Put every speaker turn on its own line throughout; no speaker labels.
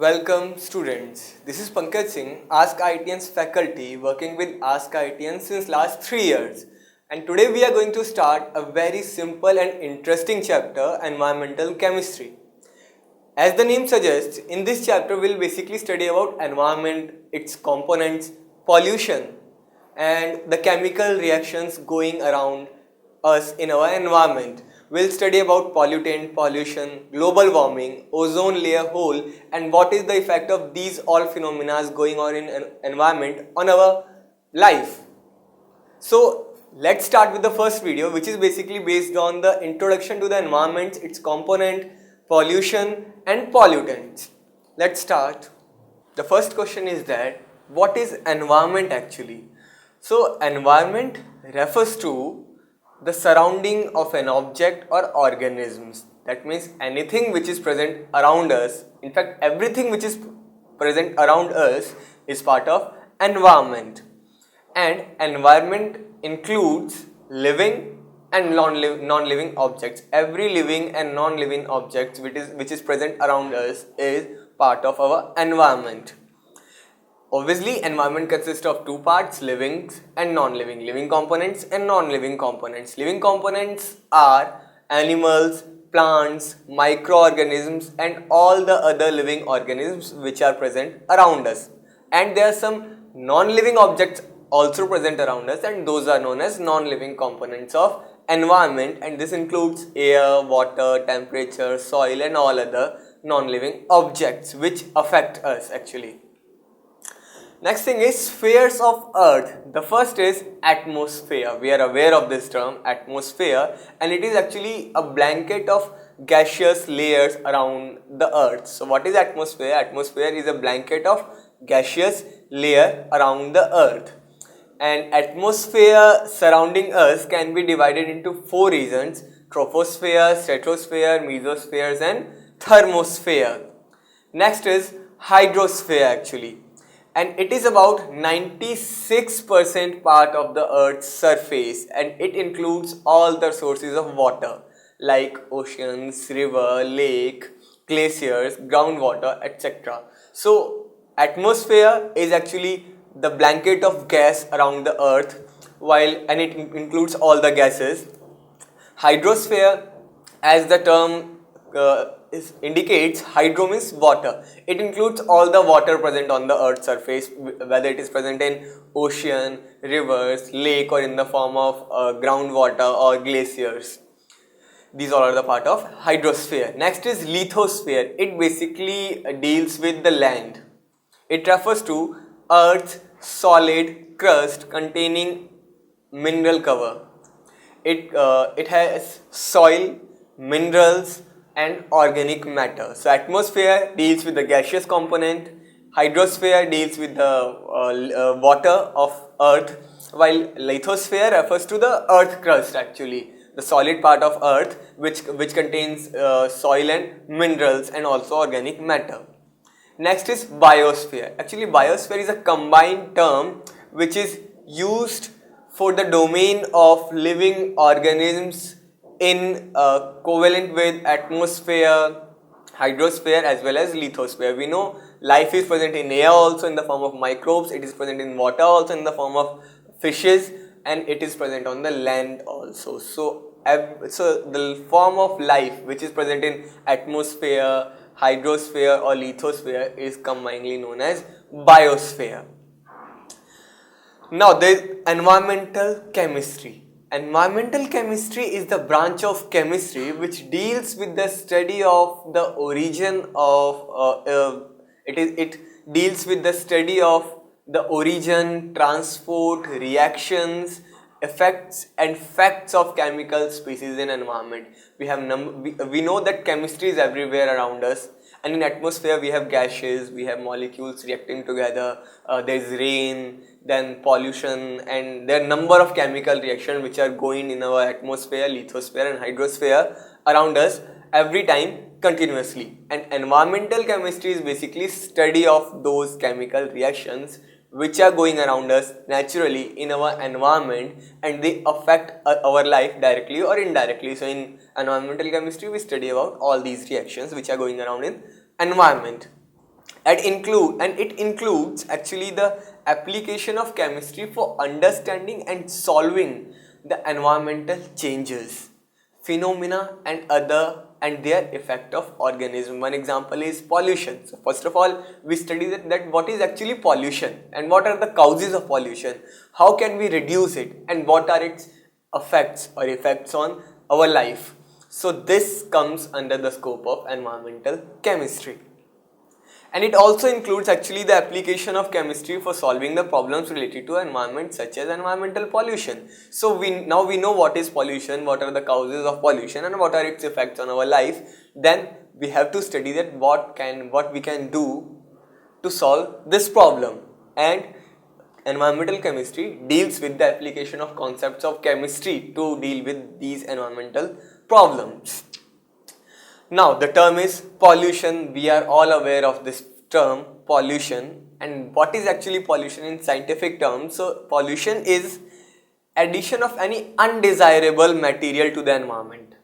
Welcome students. This is Pankaj Singh, Ask IITian's faculty working with Ask IITian since last 3 years. And today we are going to start a very simple and interesting chapter, environmental chemistry. As the name suggests, in this chapter we'll basically study about environment, its components, pollution and the chemical reactions going around us in our environment. We'll study about pollutant, pollution, global warming, ozone layer hole and what is the effect of these all phenomena going on in an environment on our life. So let's start with the first video, which is basically based on the introduction to the environment, its component, pollution and pollutants. Let's start. The first question is that what is environment actually? So environment refers to the surrounding of an object or organisms. That means anything which is present around us. In fact, everything which is present around us is part of environment. And environment includes living and non-living objects. Every living and non-living objects which is present around us is part of our environment. Obviously, environment consists of two parts, living and non-living, living components and non-living components. Living components are animals, plants, microorganisms and all the other living organisms which are present around us. And there are some non-living objects also present around us, and those are known as non-living components of environment, and this includes air, water, temperature, soil and all other non-living objects which affect us actually. Next thing is spheres of earth. The first is atmosphere. We are aware of this term, atmosphere, and it is actually a blanket of gaseous layers around the earth. So what is atmosphere? Atmosphere is a blanket of gaseous layer around the earth. And atmosphere surrounding us can be divided into four regions: troposphere, stratosphere, mesospheres and thermosphere. Next is hydrosphere actually, and it is about 96% part of the earth's surface, and it includes all the sources of water like oceans, river, lake, glaciers, groundwater, etc. So atmosphere is actually the blanket of gas around the earth, and it includes all the gases. Hydrosphere, as the term indicates, hydro means water. It includes all the water present on the earth's surface, whether it is present in ocean, rivers, lake or in the form of groundwater or glaciers. These all are the part of hydrosphere. Next is lithosphere. It basically deals with the land. It refers to Earth's solid crust containing mineral cover. It has soil, minerals and organic matter. So atmosphere deals with the gaseous component, hydrosphere deals with the water of earth, while lithosphere refers to the earth crust actually, the solid part of earth which contains soil and minerals and also organic matter. Next is biosphere. Actually, biosphere is a combined term which is used for the domain of living organisms in covalent with atmosphere, hydrosphere as well as lithosphere. We know life is present in air also in the form of microbes, it is present in water also in the form of fishes, and it is present on the land also. So the form of life which is present in atmosphere, hydrosphere or lithosphere is combinedly known as biosphere. Now there is environmental chemistry. Environmental chemistry is the branch of chemistry which deals with the study of the origin of it deals with the study of the origin, transport, reactions, effects and facts of chemical species in environment. We know that chemistry is everywhere around us, and in atmosphere we have gases, we have molecules reacting together, there is rain, then pollution, and there are number of chemical reactions which are going in our atmosphere, lithosphere and hydrosphere around us every time continuously. And environmental chemistry is basically study of those chemical reactions which are going around us naturally in our environment, and they affect our life directly or indirectly. So in environmental chemistry we study about all these reactions which are going around in environment. and it includes actually the application of chemistry for understanding and solving the environmental changes, phenomena and their effect of organism. One example is pollution. So first of all, we study that what is actually pollution and what are the causes of pollution, how can we reduce it, and what are its effects on our life. So this comes under the scope of environmental chemistry. And it also includes actually the application of chemistry for solving the problems related to environment, such as environmental pollution. So now we know what is pollution, what are the causes of pollution, and what are its effects on our life. Then we have to study that what we can do to solve this problem. And environmental chemistry deals with the application of concepts of chemistry to deal with these environmental problems. Now the term is pollution. We are all aware of this term pollution, and what is actually pollution in scientific terms. So pollution is addition of any undesirable material to the environment,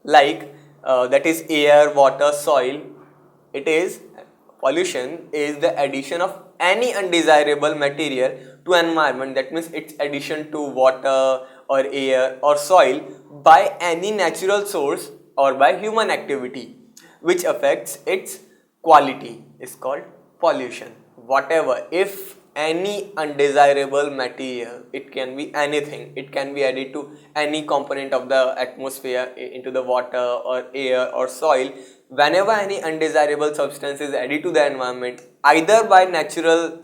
like that is air, water, soil. Pollution is the addition of any undesirable material to environment. That means its addition to water or air or soil by any natural source or by human activity which affects its quality is called pollution. Whatever, if any undesirable material, it can be anything, it can be added to any component of the atmosphere, into the water or air or soil. Whenever any undesirable substance is added to the environment, either by natural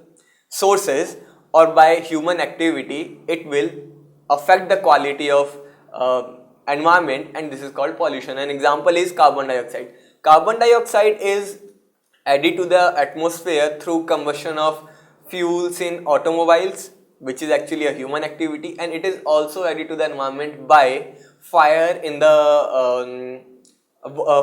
sources or by human activity, it will affect the quality of environment, and this is called pollution. An example is carbon dioxide. Carbon dioxide is added to the atmosphere through combustion of fuels in automobiles, which is actually a human activity, and it is also added to the environment by fire in the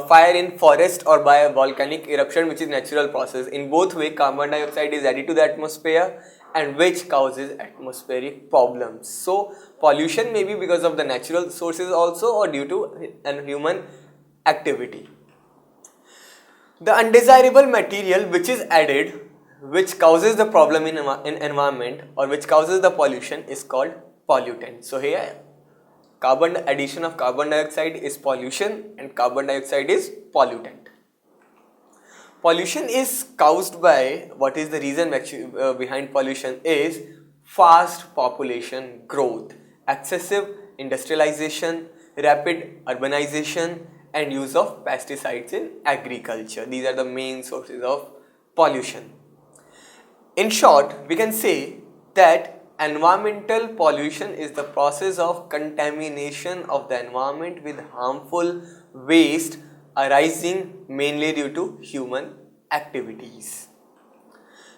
fire in forest or by a volcanic eruption, which is natural process. In both way, carbon dioxide is added to the atmosphere, and which causes atmospheric problems. So pollution may be because of the natural sources also, or due to an human activity. The undesirable material which is added, which causes the problem in environment or which causes the pollution, is called pollutant. So here addition of carbon dioxide is pollution and carbon dioxide is pollutant. Pollution is caused by, what is the reason behind pollution is fast population growth, excessive industrialization, rapid urbanization, and use of pesticides in agriculture. These are the main sources of pollution. In short, we can say that environmental pollution is the process of contamination of the environment with harmful waste arising mainly due to human activities.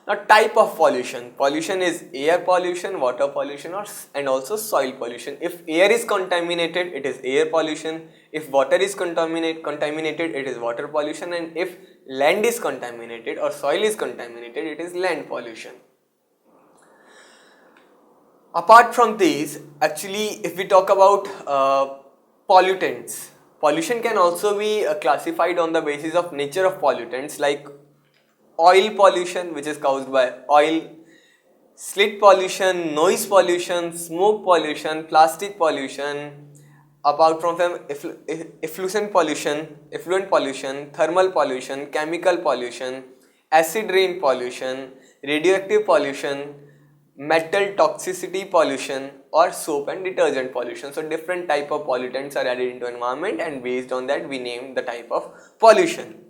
Now, type of pollution. Pollution is air pollution, water pollution, and also soil pollution. If air is contaminated, it is air pollution. If water is contaminated, it is water pollution. And if land is contaminated or soil is contaminated, it is land pollution. Apart from these, actually, if we talk about pollutants, pollution can also be classified on the basis of nature of pollutants, like oil pollution, which is caused by oil, slit pollution, noise pollution, smoke pollution, plastic pollution. Apart from them, effluent pollution, thermal pollution, chemical pollution, acid rain pollution, radioactive pollution, metal toxicity pollution, or soap and detergent pollution. So different type of pollutants are added into environment, and based on that we name the type of pollution.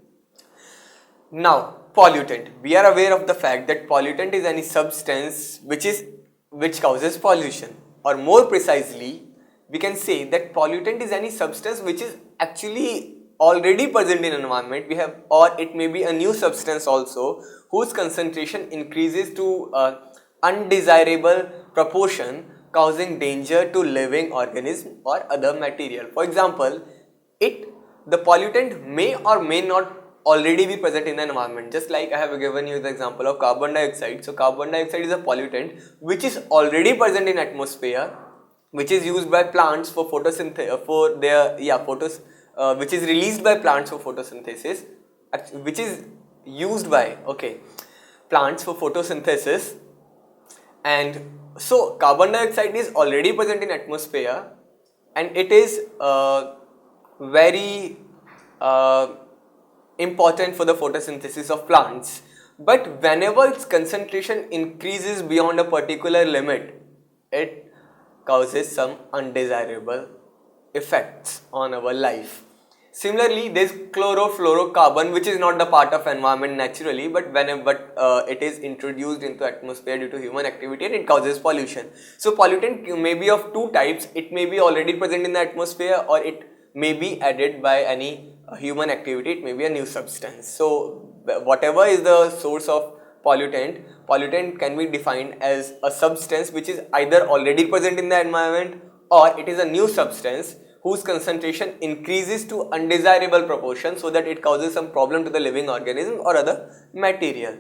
Now, pollutant. We are aware of the fact that pollutant is any substance which causes pollution, or more precisely, we can say that pollutant is any substance which is actually already present in environment. Or it may be a new substance also, whose concentration increases to undesirable proportion, causing danger to living organism or other material. For example, the pollutant may or may not already be present in the environment. Just like I have given you the example of carbon dioxide. So carbon dioxide is a pollutant which is already present in atmosphere, which is used by plants for photosynthesis, which is released by plants for photosynthesis, which is used by plants for photosynthesis. And so carbon dioxide is already present in atmosphere, and it is very uh, important for the photosynthesis of plants. But whenever its concentration increases beyond a particular limit, it causes some undesirable effects on our life. Similarly, there is chlorofluorocarbon, which is not the part of environment naturally, but whenever it is introduced into atmosphere due to human activity, and it causes pollution. So pollutant may be of two types. It may be already present in the atmosphere, or it may be added by any human activity. It may be a new substance. So whatever is the source of pollutant can be defined as a substance which is either already present in the environment, or it is a new substance whose concentration increases to undesirable proportion so that it causes some problem to the living organism or other material.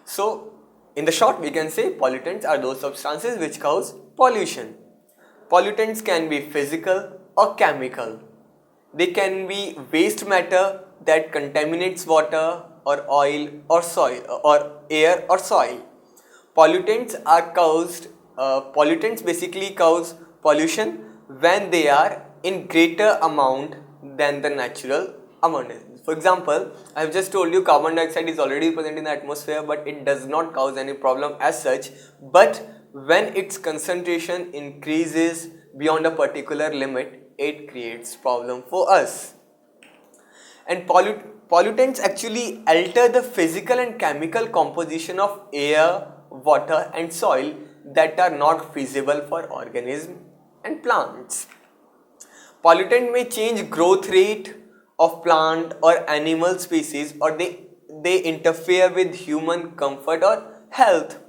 So in the short, we can say pollutants are those substances which cause pollution. Pollutants can be physical or chemical. They can be waste matter that contaminates water or oil or soil or air or soil. Pollutants basically cause pollution when they are in greater amount than the natural amount. For example, I have just told you carbon dioxide is already present in the atmosphere, but it does not cause any problem as such. But when its concentration increases beyond a particular limit, it creates problem for us. And pollutants actually alter the physical and chemical composition of air, water and soil that are not feasible for organisms and plants. Pollutant may change growth rate of plant or animal species, or they interfere with human comfort or health.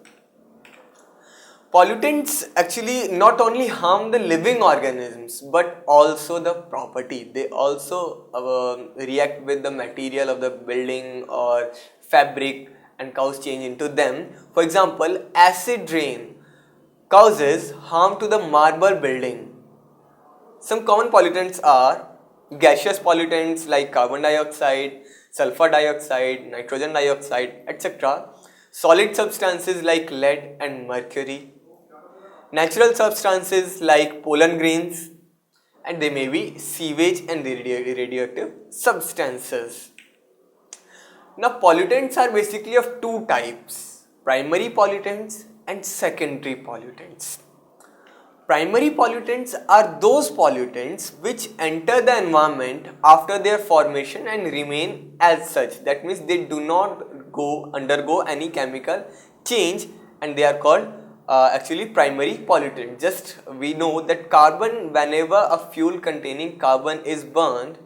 Pollutants actually not only harm the living organisms but also the property. They also react with the material of the building or fabric and cause change into them. For example, acid rain causes harm to the marble building. Some common pollutants are gaseous pollutants like carbon dioxide, sulfur dioxide, nitrogen dioxide, etc. Solid substances like lead and mercury. Natural substances like pollen grains, and they may be sewage and radioactive substances. Now pollutants are basically of two types: primary pollutants and secondary pollutants. Primary pollutants are those pollutants which enter the environment after their formation and remain as such. That means they do not undergo any chemical change, and they are called actually primary pollutant. Just we know that carbon, whenever a fuel containing carbon is burned,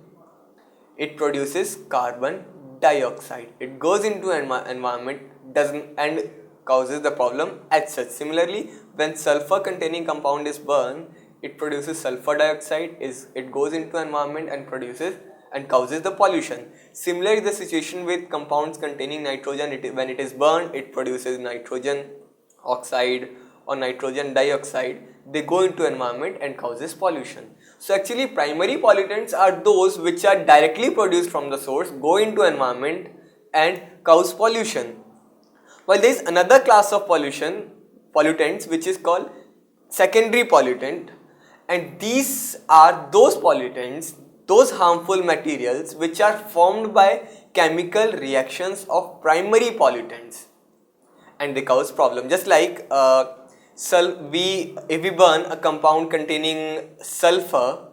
it produces carbon dioxide. It goes into environment, doesn't and causes the problem as such. Similarly, when sulfur containing compound is burned, it produces sulfur dioxide. It goes into environment and produces and causes the pollution. Similarly, the situation with compounds containing nitrogen, when it is burned, it produces nitrogen oxide or nitrogen dioxide. They go into environment and causes pollution. So actually primary pollutants are those which are directly produced from the source, go into environment and cause pollution. While there is another class of pollutants which is called secondary pollutant, and these are those pollutants, those harmful materials which are formed by chemical reactions of primary pollutants, and they cause problem. Just like if we burn a compound containing sulfur,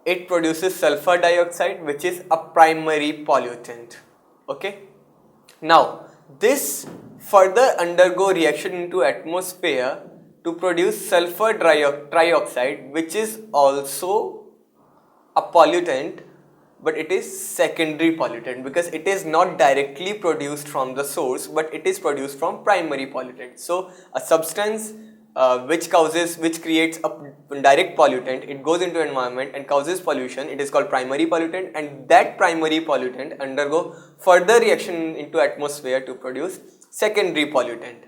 it produces sulfur dioxide, which is a primary pollutant. Okay. Now this further undergo reaction into atmosphere to produce sulfur trioxide, which is also a pollutant, but it is secondary pollutant because it is not directly produced from the source, but it is produced from primary pollutant. So a substance which creates a direct pollutant, it goes into environment and causes pollution, it is called primary pollutant, and that primary pollutant undergo further reaction into atmosphere to produce secondary pollutant.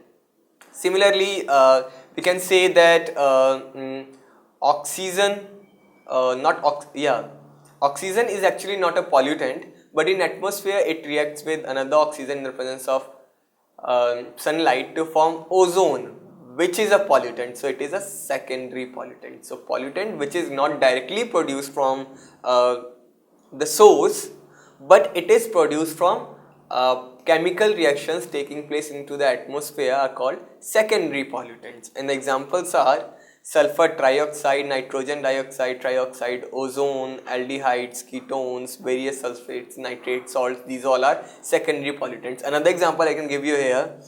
Similarly, we can say that oxygen is actually not a pollutant, but in atmosphere it reacts with another oxygen in the presence of sunlight to form ozone, which is a pollutant. So it is a secondary pollutant. So pollutant which is not directly produced from the source, but it is produced from chemical reactions taking place into the atmosphere are called secondary pollutants. And the examples are sulfur trioxide, nitrogen dioxide, trioxide, ozone, aldehydes, ketones, various sulfates, nitrates, salts. These all are secondary pollutants. Another example I can give you here,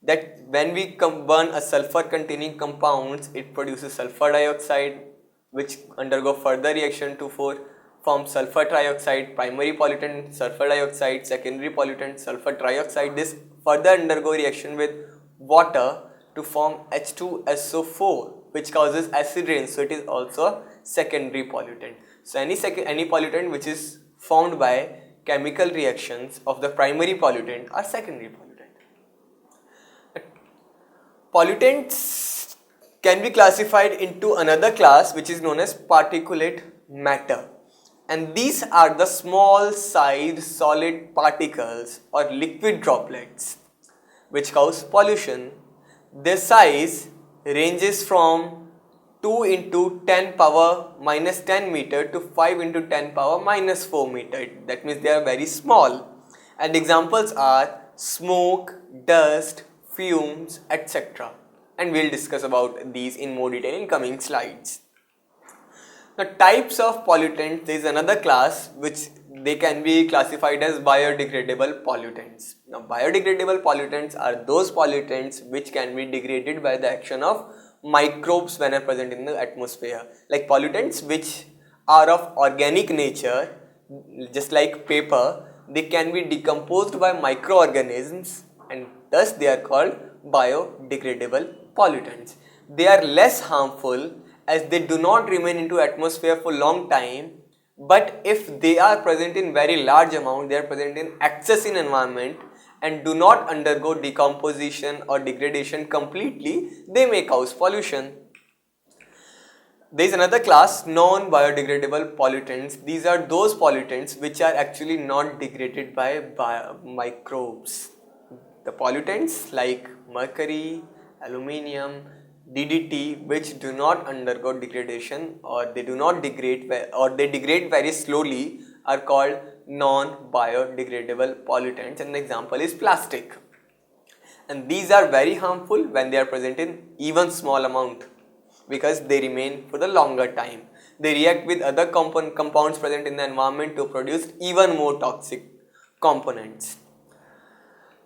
that when we burn a sulfur containing compounds, it produces sulfur dioxide, which undergo further reaction to form sulfur trioxide, primary pollutant sulfur dioxide, secondary pollutant sulfur trioxide. This further undergo reaction with water to form H2SO4, which causes acid rain. So it is also a secondary pollutant. So any pollutant which is formed by chemical reactions of the primary pollutant are secondary pollutant. Pollutants can be classified into another class which is known as particulate matter, and these are the small sized solid particles or liquid droplets which cause pollution. Their size ranges from 2 into 10 power minus 10 meter to 5 into 10 power minus 4 meter. That means they are very small, and examples are smoke, dust, fumes, etc. And we'll discuss about these in more detail in coming slides. Now, types of pollutants, there is another class which they can be classified as biodegradable pollutants. Now, biodegradable pollutants are those pollutants which can be degraded by the action of microbes when are present in the atmosphere. Like pollutants which are of organic nature, just like paper, they can be decomposed by microorganisms, and thus they are called biodegradable pollutants. They are less harmful as they do not remain into atmosphere for long time, but if they are present in very large amount, they are present in excess in environment and do not undergo decomposition or degradation completely, they may cause pollution. There is another class, non-biodegradable pollutants. These are those pollutants which are actually not degraded by microbes. The pollutants like mercury, aluminium, DDT, which do not undergo degradation or they do not degrade or they degrade very slowly, are called non-biodegradable pollutants, and the example is plastic. And these are very harmful when they are present in even small amount because they remain for the longer time. They react with other compounds present in the environment to produce even more toxic components.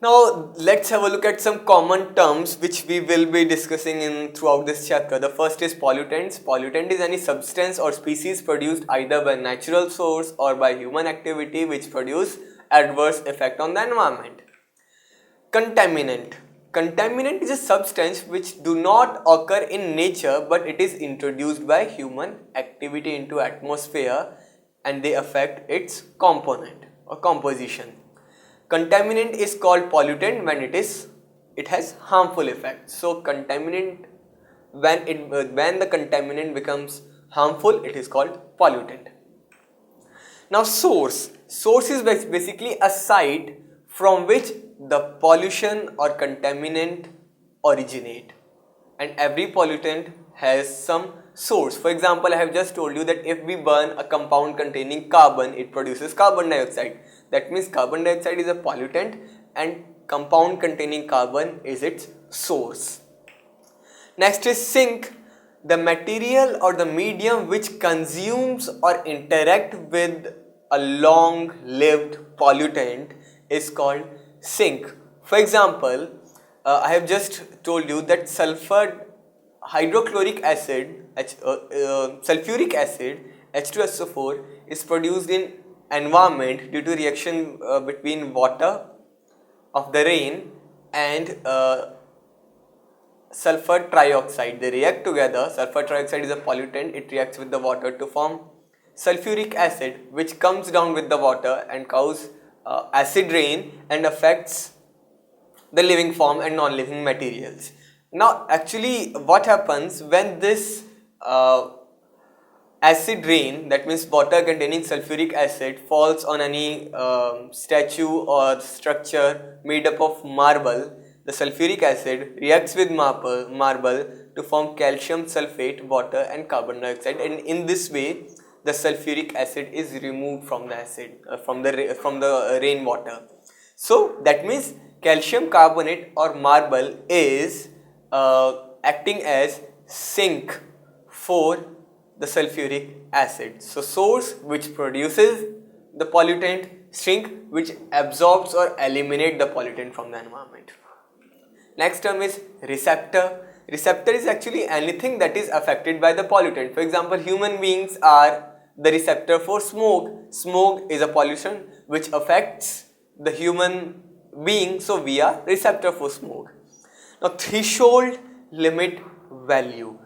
Now let's have a look at some common terms which we will be discussing throughout this chapter. The first is pollutants. Pollutant is any substance or species produced either by natural source or by human activity which produce adverse effect on the environment. Contaminant. Contaminant is a substance which do not occur in nature, but it is introduced by human activity into atmosphere and they affect its component or composition. Contaminant is called pollutant when it has harmful effects. So contaminant, when the contaminant becomes harmful, it is called pollutant. Now source is basically a site from which the pollution or contaminant originate, and every pollutant has some source. For example, I have just told you that if we burn a compound containing carbon, it produces carbon dioxide. That means carbon dioxide is a pollutant and compound containing carbon is its source. Next is sink. The material or the medium which consumes or interact with a long-lived pollutant is called sink. For example, I have just told you that sulfuric acid H2SO4 is produced in environment due to reaction between water of the rain and sulfur trioxide. They react together. Sulfur trioxide is a pollutant. It reacts with the water to form sulfuric acid, which comes down with the water and cause acid rain and affects the living form and non-living materials. Now actually what happens when this acid rain, that means water containing sulfuric acid, falls on any statue or structure made up of marble, the sulfuric acid reacts with marble to form calcium sulfate, water and carbon dioxide, and in this way the sulfuric acid is removed from the from the rainwater. So that means calcium carbonate or marble is acting as sink for the sulfuric acid. So source which produces the pollutant, sink which absorbs or eliminate the pollutant from the environment. Next term is receptor. Receptor is actually anything that is affected by the pollutant. For example, human beings are the receptor for smoke. Smoke is a pollution which affects the human being, so we are receptor for smoke. Now threshold limit value.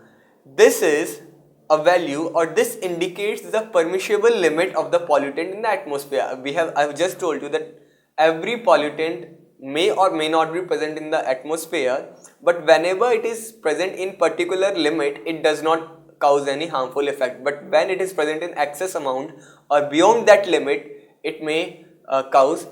This is a value, or this indicates the permissible limit of the pollutant in the atmosphere. I have just told you that every pollutant may or may not be present in the atmosphere, but whenever it is present in particular limit, it does not cause any harmful effect. But when it is present in excess amount or beyond that limit, it may cause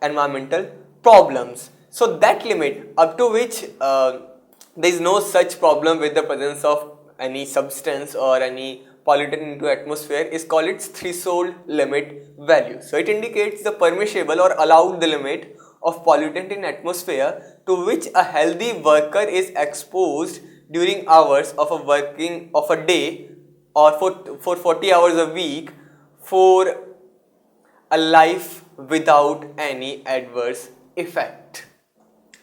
environmental problems. So that limit up to which there is no such problem with the presence of any substance or any pollutant into atmosphere is called its threshold limit value. So it indicates the permissible or allowed the limit of pollutant in atmosphere to which a healthy worker is exposed during hours of a day or for 40 hours a week for a life without any adverse effect.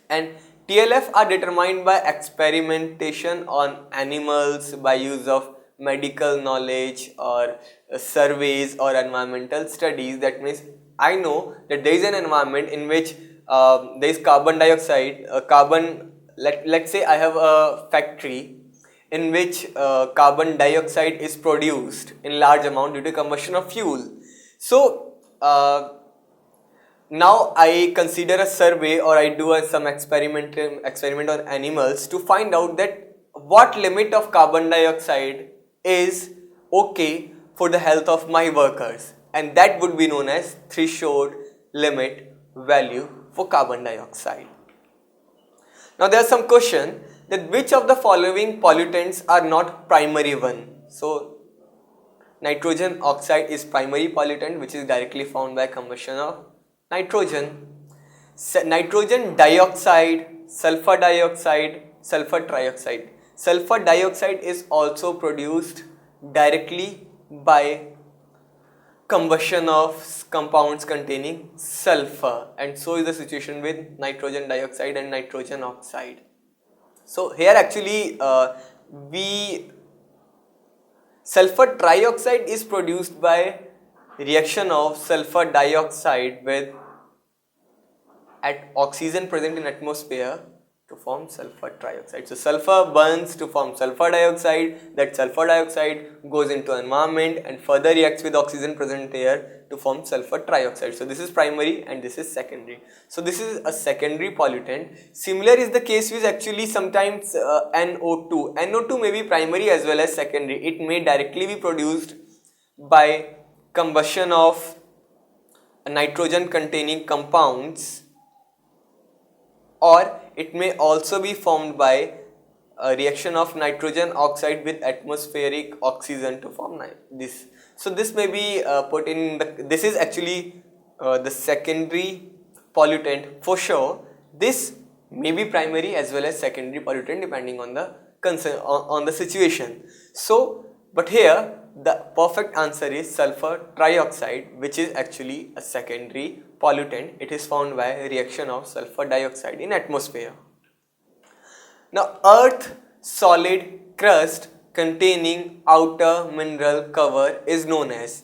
And TLF are determined by experimentation on animals by use of medical knowledge or surveys or environmental studies. That means I know that there is an environment in which there is carbon dioxide, let's say I have a factory in which carbon dioxide is produced in large amount due to combustion of fuel. So now I consider a survey or I do some experiment on animals to find out that what limit of carbon dioxide is okay for the health of my workers, and that would be known as threshold limit value for carbon dioxide. Now there are some question that which of the following pollutants are not primary one. So nitrogen oxide is primary pollutant which is directly found by combustion of nitrogen. Nitrogen dioxide, sulfur dioxide, sulfur trioxide. Sulfur dioxide is also produced directly by combustion of compounds containing sulfur, and so is the situation with nitrogen dioxide and nitrogen oxide. So here actually sulfur trioxide is produced by reaction of sulfur dioxide with oxygen present in atmosphere to form sulfur trioxide. So sulfur burns to form sulfur dioxide. That sulfur dioxide goes into environment and further reacts with oxygen present here to form sulfur trioxide. So this is primary and this is secondary. So this is a secondary pollutant. Similar is the case with actually sometimes NO2. NO2 may be primary as well as secondary. It may directly be produced by combustion of nitrogen containing compounds, or it may also be formed by a reaction of nitrogen oxide with atmospheric oxygen to form this. So this may be put in this is actually the secondary pollutant for sure. This may be primary as well as secondary pollutant depending on the concern on the situation. So but here the perfect answer is sulfur trioxide, which is actually a secondary pollutant. It is found by reaction of sulfur dioxide in atmosphere. Now earth solid crust containing outer mineral cover is known as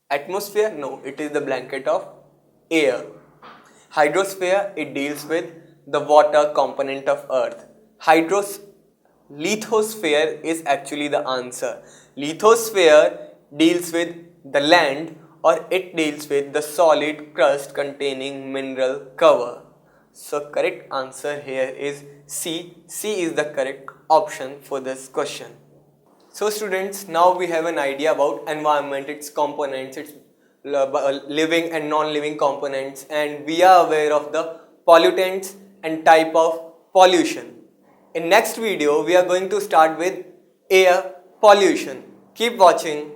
atmosphere? No, it is the blanket of air. Hydrosphere, it deals with the water component of earth. Lithosphere is actually the answer. Lithosphere deals with the land, or it deals with the solid crust containing mineral cover. So correct answer here is C. C is the correct option for this question. So students, now we have an idea about environment, its components, its living and non-living components, and we are aware of the pollutants and type of pollution. In next video, we are going to start with air pollution. Keep watching.